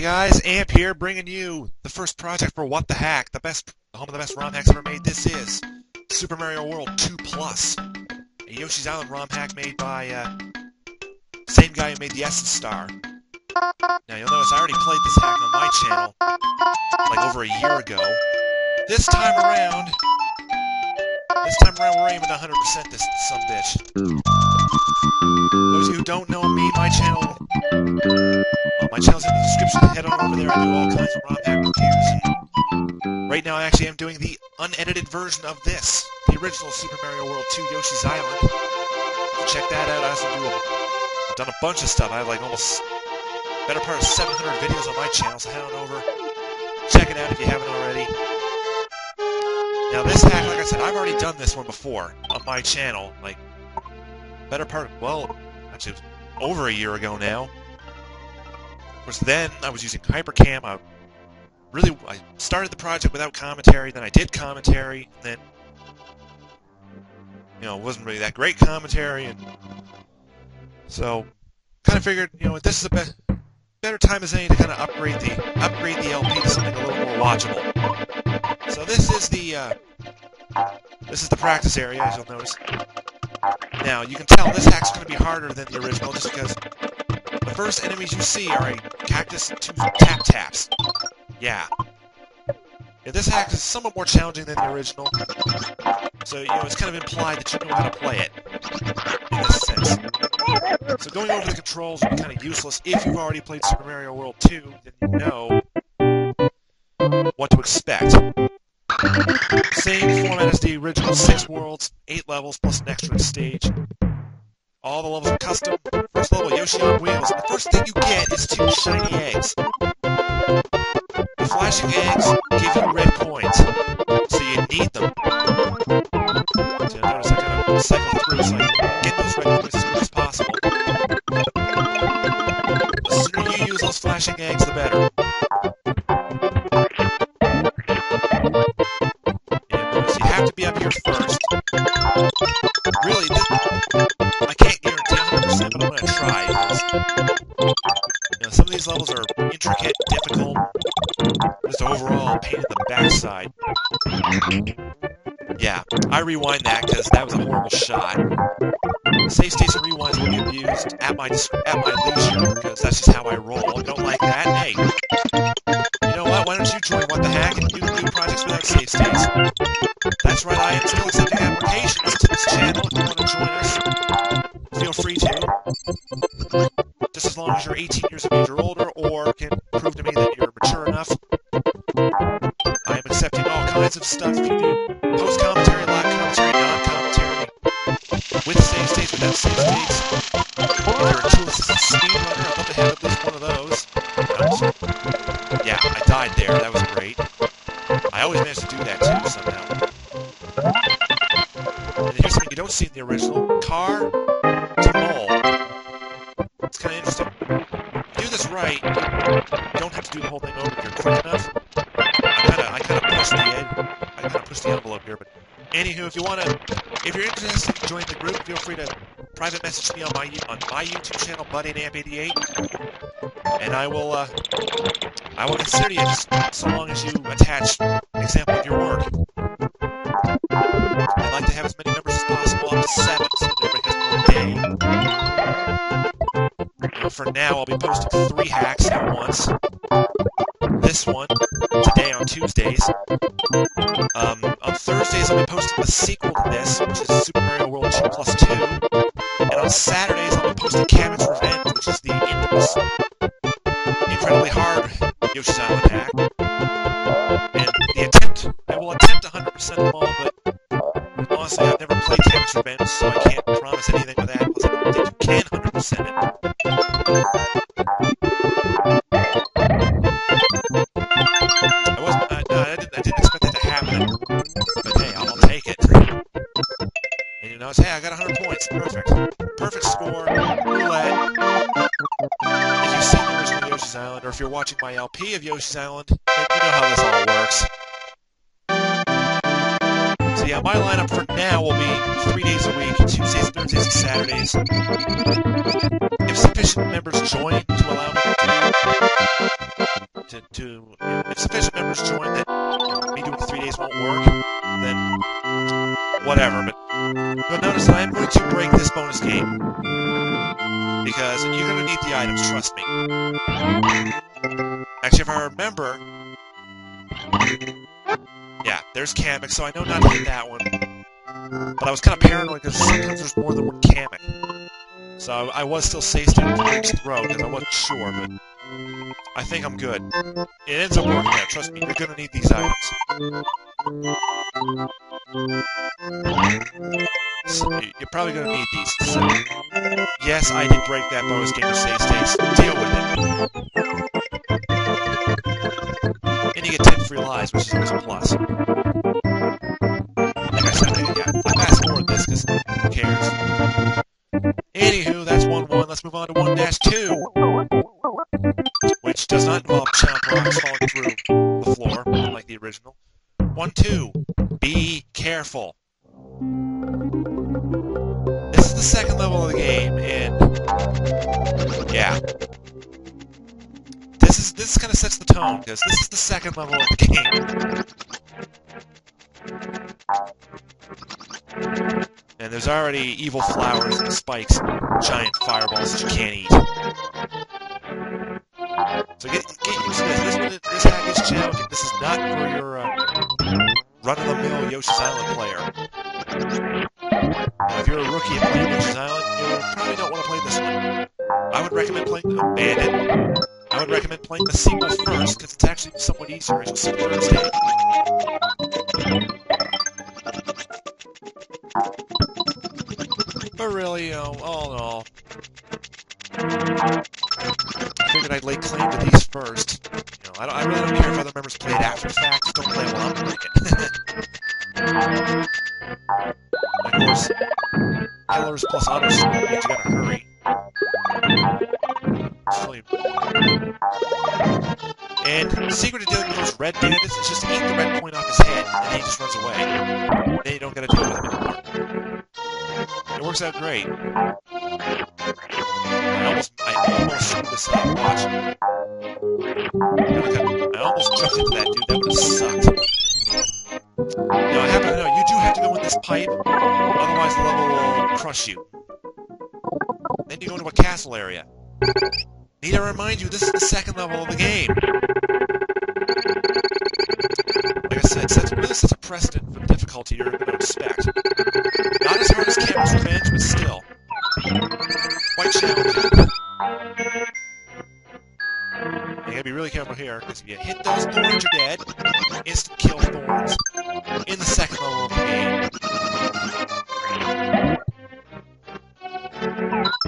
guys, Amp here, bringing you the first project for What the Hack, the home of the best ROM hacks ever made. This is Super Mario World 2 Plus, a Yoshi's Island ROM hack made by same guy who made the Essence Star. Now you'll notice I already played this hack on my channel like over a year ago. This time around we're aiming to 100% this sumbitch. Those of you who don't know me, my channel's in the description. Head on over there. I do all kinds of ROM hack reviews. Right now I actually am doing the unedited version of this, the original Super Mario World 2 Yoshi's Island. So check that out. I've done a bunch of stuff. I have like almost better part of 700 videos on my channel, so head on over. Check it out if you haven't already. Now this hack, like I said, I've already done this one before on my channel, like better part of, well, actually it was over a year ago now. Of course, then I was using Hypercam. I started the project without commentary, then I did commentary, and then, you know, it wasn't really that great commentary, and so kind of figured, you know, this is a better time as any to kind of upgrade the LP to something a little more watchable. So this is the practice area, as you'll notice. Now you can tell this hack's going to be harder than the original, just because the first enemies you see are a cactus and two tap-taps. Yeah. This hack is somewhat more challenging than the original, so you know it's kind of implied that you know how to play it in this sense. So going over the controls would be kind of useless. If you've already played Super Mario World 2, then you know what to expect. Same format as the original, 6 worlds, 8 levels, plus an extra stage. All the levels are custom. First level, Yoshi on wheels. And the first thing you get is 2 shiny eggs. The flashing eggs give you red coins, so you need them. So you'll notice I gotta cycle through so I can get those red coins as soon as possible. The sooner you use those flashing eggs, the better. You have to be up here first. Really, I can't guarantee 100%, but I'm going to try. Because, some of these levels are intricate, difficult, just overall pain in the backside. Yeah, I rewind that because that was a horrible shot. Save states and rewinds will be abused at my leisure, because that's just how I roll. I don't like that. Hey, you know what? Why don't you join What the Hack and you can do projects without save states? That's right, I am still accepting applications to this channel. If you want to join us, feel free to. Just as long as you're 18 years of age or older, or can prove to me that you're mature enough. I am accepting all kinds of stuff. If you do post-commentary, live commentary, non-commentary, with save states, without save states. If you're a tool assistant speedrunner, I'd love to have at least one of those. Yeah, I died there. That was great. I always manage to do that too, somehow. And here's something you don't see in the original. Car to mole. It's kind of interesting. If you do this right, you don't have to do the whole thing over if you're quick enough. I kind of push the envelope here, but anywho, if you're interested in joining the group, feel free to private message me on my YouTube channel, BuddyAmp88, and I will consider you, just so long as you attach an example of your work. I'd like to have as many members as possible, up to 7, so that everybody has more day. For now, I'll be posting 3 hacks at once. This one, today on Tuesdays. On Thursdays, I'll be posting the sequel to this, which is Super Mario World 2 Plus 2. And on Saturdays, I'll be posting Kamek's Revenge, which is the infamous, incredibly hard Yoshi's Island hack. And I will attempt 100% of them all, but honestly, I've never played Kamek's Revenge, so I can't promise anything with that, because I don't think you can 100% it. I didn't expect that to happen, but hey, I'll take it. And you know, hey, I got 100 points, perfect. Perfect score, roulette. If you've seen the original Yoshi's Island, or if you're watching my LP of Yoshi's Island, then you know how this all works. So yeah, my lineup for now will be 3 days a week, Tuesdays, Thursdays, and Saturdays. If sufficient members join to allow me to do if sufficient members join that me doing 3 days won't work, then whatever. But you'll notice that I'm going to break this bonus game because you're going to need the items. Trust me. Actually, if I remember, yeah, there's Kamek, so I know not to hit that one. But I was kind of paranoid because sometimes there's more than one Kamek. So I was still safe stating for each throw because I wasn't sure, but I think I'm good. It ends up working out. Trust me, you're going to need these items. So you're probably going to need these. So, yes, I did break that bonus game of save states. Deal with it. And you get 10 free lives, which is always a plus. Like I said, yeah, I fast forward this because who cares? Anywho, that's 1-1. Let's move on to 1-2, which does not involve chomp rocks falling through the floor, unlike the original. 1-2. Be careful. This is the second level of the game, and yeah, this kind of sets the tone because this is the second level of the game. And there's already evil flowers and spikes, giant fireballs that you can't eat. So get used to this. This hack is challenging. This is not for your run-of-the-mill Yoshi's Island player. Now, if you're a rookie and playing Yoshi's Island, you probably don't want to play this one. I would recommend playing the Bandit. I would recommend playing the sequel first, because it's actually somewhat easier, as you'll see Thursday. But really, all in all, I figured I'd lay claim to these first. I really don't care if other members play it after the fact. Just don't play it while I'm playing it. Of course, Pillars plus auto sweep means you gotta hurry. And the secret to dealing with those red bandits is just eat the red point off his head, and then he just runs away. Then you don't gotta deal with him anymore. It works out great. I almost screwed this up. Watch. I almost jumped into that dude. That would have sucked. Now, I happen to know you do have to go in this pipe, otherwise the level will crush you. Then you go into a castle area. Need to remind you, this is the second level of the game. Like I said, it really sets a precedent for the difficulty you're going to expect. Not as hard as Kamek's Revenge, but still quite challenging. You gotta be really careful here, because if you hit those thorns, you're dead. Instant kill thorns in the second level of the game.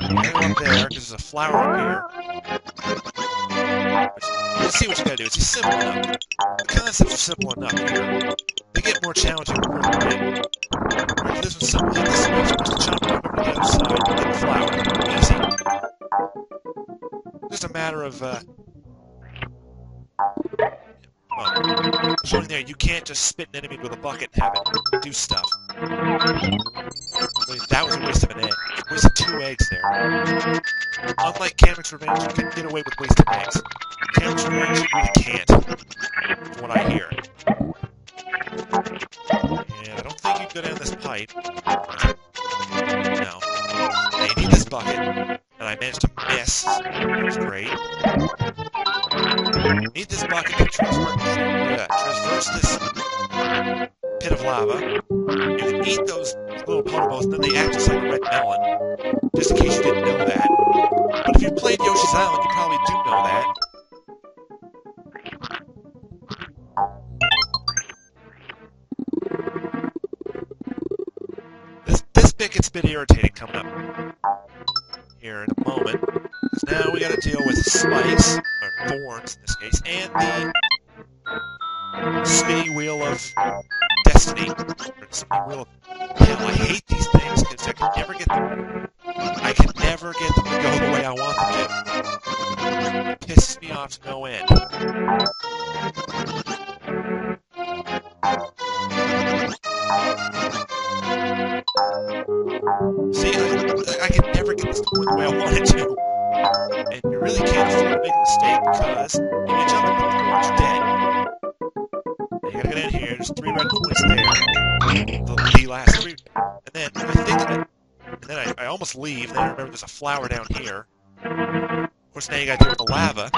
You gotta go up there, because there's a flower up here. Let's see what you gotta do. It's simple enough. The concepts are simple enough here. They get more challenging the further in. This one's simple. Hit this one, you're supposed to chomp right over to the other side and get the flower. Easy. Just a matter of, showing there, you can't just spit an enemy with a bucket and have it do stuff. I mean, that was a waste of an egg. You wasted 2 eggs there. Unlike Kamek's Revenge, you can get away with wasting eggs. Kamek's Revenge, you really can't, from what I hear. And I don't think you can go down this pipe. No. Now you need this bucket, and I managed to miss. That's great. Need this bucket to traverse this pit of lava. You can eat those little potobos, and then they act just like a red melon. Just in case you didn't know that. But if you've played Yoshi's Island, you probably do know that. This bit gets a bit irritating coming up here in a moment. Because now we gotta deal with spikes, or thorns in this case, and the spinny wheel of destiny. Or the spinny wheel of hell. I hate these things because I can never get them. I can never get them to go the way I want them to. It pisses me off to no end. See, I can never get this to go the way I want it to. And you really can't afford to make a mistake because if you jump into the gonna get in here. There's 3 red coins there. The last 3. And then I think that. And then I almost leave. Then I remember there's a flower down here. Of course, now you gotta deal with the lava.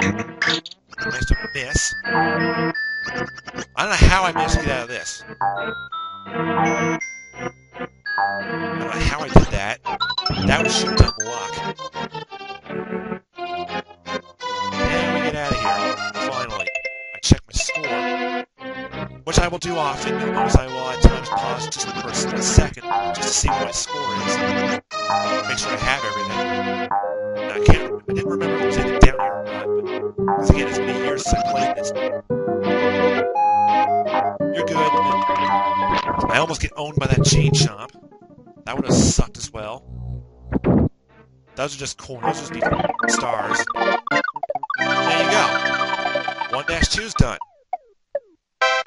Nice to miss. I don't know how I managed to get out of this. I don't know how I did that. That was sheer dumb luck. And we get out of here. Finally. I check my score. Which I will do often. You'll notice I will at times pause just for a second just to see what my score is. Make sure I have everything. I didn't remember if there was anything down here or not, but because again, it's been years since I played this. You're good. I almost get owned by that chain shop. That would have sucked as well. Those are just coins. Those are just stars. There you go. 1-2's done.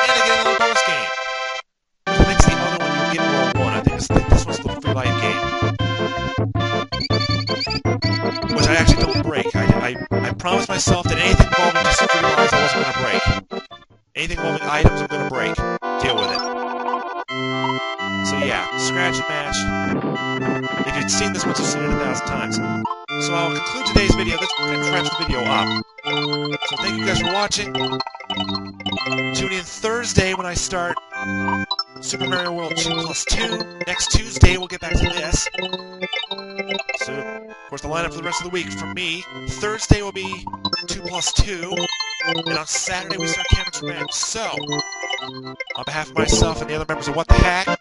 And I get another bonus game. Which I think's the other one you'll get roll 1. I think this one's the free life game. Which I actually don't break. I promised myself that anything involving just free lives I wasn't going to break. Anything involving items I'm going to break. Deal with it. So yeah, scratch and match. If you'd seen this once, you've seen it 1,000 times. So I'll conclude today's video. Let's wrap the video up. So thank you guys for watching. Tune in Thursday when I start Super Mario World 2+2. Next Tuesday we'll get back to this. So, of course, the lineup for the rest of the week for me. Thursday will be 2+2. And on Saturday we start Kamek Revenge. So, on behalf of myself and the other members of What the Hack, thank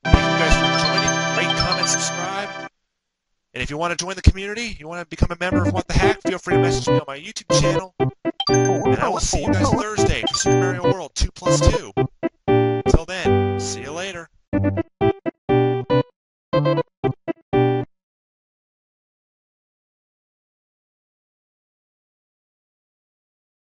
you guys for joining. Rate, comment, subscribe. And if you want to join the community, you want to become a member of What the Hack, feel free to message me on my YouTube channel. And I will see you guys Thursday for Super Mario World 2+2.